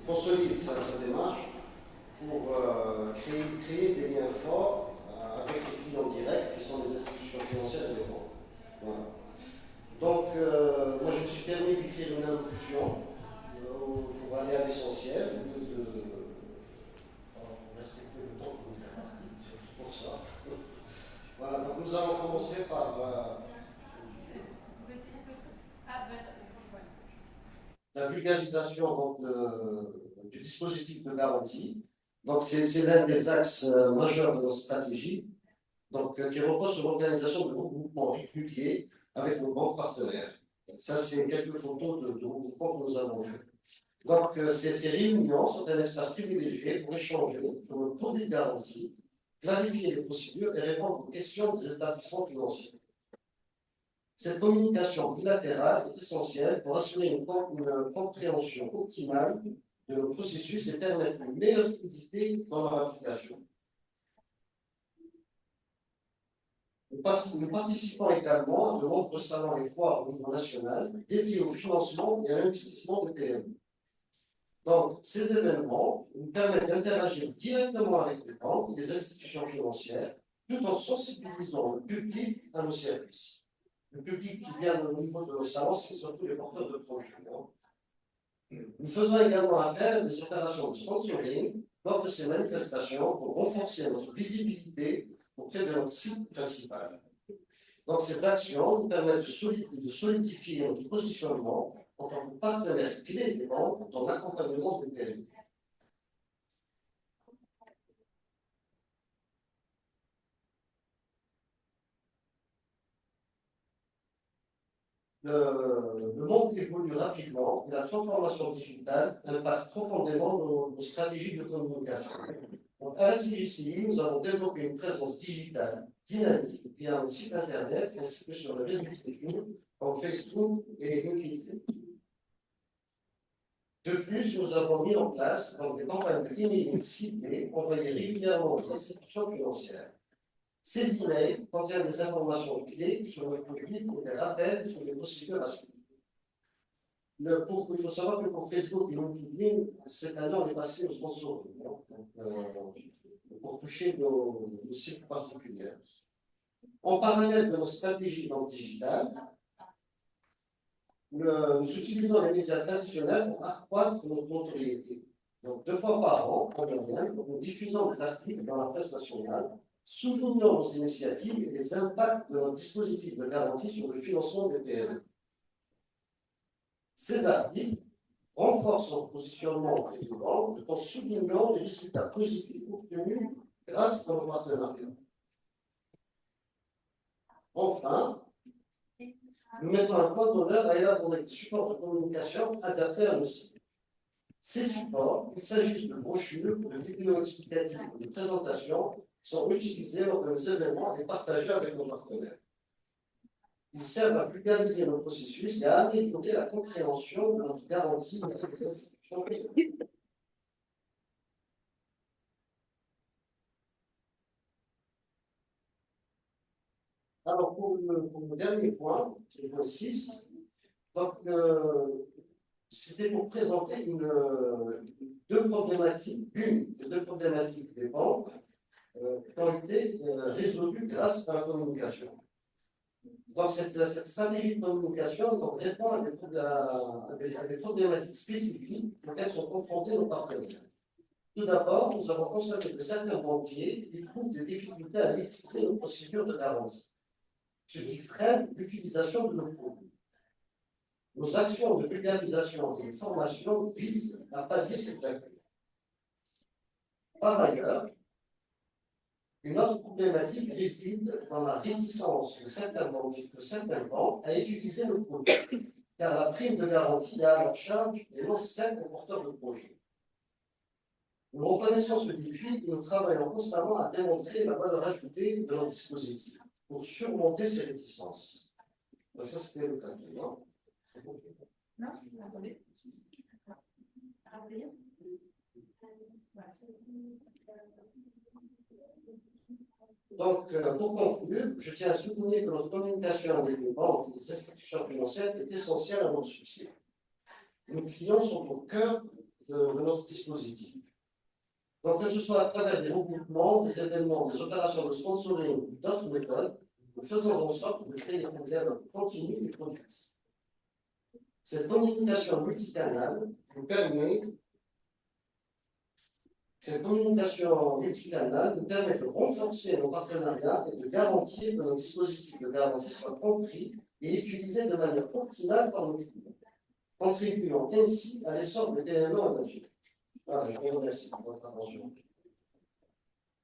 consolide sa démarche pour créer des liens forts avec ses clients directs, qui sont les institutions financières et les banques. Voilà. Donc, moi, je me suis permis d'écrire une allocution pour aller à l'essentiel, au lieu de respecter le temps que vous avez parti, surtout pour ça. Voilà, donc nous allons commencer par la vulgarisation donc, du dispositif de garantie. Donc, c'est l'un des axes majeurs de notre stratégie, donc, qui repose sur l'organisation de regroupements réguliers avec nos banques partenaires. Ça, c'est quelques photos de regroupements que nous avons fait. Donc, ces réunions sont un espace privilégié pour échanger sur le produit de garantie, clarifier les procédures et répondre aux questions des établissements financiers. Cette communication bilatérale est essentielle pour assurer une compréhension optimale de nos processus et permettre une meilleure fluidité dans leur application. Nous participons également à de nombreux salons et foires au niveau national dédiés au financement et à l'investissement des PME. Donc, ces événements nous permettent d'interagir directement avec les banques et les institutions financières, tout en sensibilisant le public à nos services. Le public qui vient au niveau de nos salons, c'est surtout les porteurs de projets. Nous faisons également appel à des opérations de sponsoring lors de ces manifestations pour renforcer notre visibilité auprès de notre site principal. Donc, ces actions nous permettent de solidifier notre positionnement en tant que partenaire clé des banques dans l'accompagnement des PME. Le monde évolue rapidement et la transformation digitale impacte profondément nos stratégies de communication. Donc, à la CGCI, nous avons développé une présence digitale dynamique via un site internet ainsi que sur les réseaux sociaux comme Facebook et LinkedIn. De plus, nous avons mis en place des campagnes de emailing ciblées envoyées régulièrement aux institutions financières. Ces emails contiennent des informations clés sur le produit et des rappels sur les procédures à suivre. Il faut savoir que pour Facebook et LinkedIn, cette année, on est passé au sponsoring, pour toucher nos cibles particulières. En parallèle de nos stratégies dans le digital, nous utilisons les médias traditionnels pour accroître notre notoriété. Donc, 2 fois par an, en moyenne, nous diffusons des articles dans la presse nationale, soulignant nos initiatives et les impacts de notre dispositif de garantie sur le financement des PME. Ces articles renforcent notre positionnement auprès des banques tout en soulignant les résultats positifs obtenus grâce à nos partenariats. Enfin, nous mettons un point d'honneur à élaborer des supports de communication adaptés à nos cibles. Ces supports, qu'il s'agisse de brochures, de vidéos explicatives ou de présentations, sont utilisés lors de nos événements et partagés avec nos partenaires. Ils servent à vulgariser nos processus et à améliorer la compréhension de notre garantie dans les institutions privées. Alors, pour le dernier point, qui est le 6, donc, c'était pour présenter deux problématiques, une des deux problématiques des banques qui ont été résolues grâce à la communication. Donc, cette stratégie de communication donc, répond à des problématiques spécifiques auxquelles sont confrontés nos partenaires. Tout d'abord, nous avons constaté que certains banquiers éprouvent des difficultés à maîtriser nos procédures de garantie, ce qui freine l'utilisation de nos produits. Nos actions de vulgarisation et de formation visent à pallier cette lacune. Par ailleurs, une autre problématique réside dans la réticence de certaines banques à utiliser le produit, car la prime de garantie est à leur charge et non celle des porteurs de projet. Nous reconnaissons ce défi et nous travaillons constamment à démontrer la valeur ajoutée de notre dispositif pour surmonter ces réticences. Donc ça, c'était le cas. Non, attendez. Donc, pour conclure, je tiens à souligner que notre communication avec les banques et les institutions financières est essentielle à notre succès. Nos clients sont au cœur de notre dispositif. Donc, que ce soit à travers des regroupements, des événements, des opérations de sponsoring ou d'autres méthodes, nous faisons en sorte de créer un dialogue continu et productif. Cette communication multicanale nous permet de renforcer nos partenariats et de garantir que nos dispositifs de garantie soient compris et utilisés de manière optimale par nos clients, contribuant ainsi à l'essor des PME engagées. Voilà, je vous remercie pour votre attention.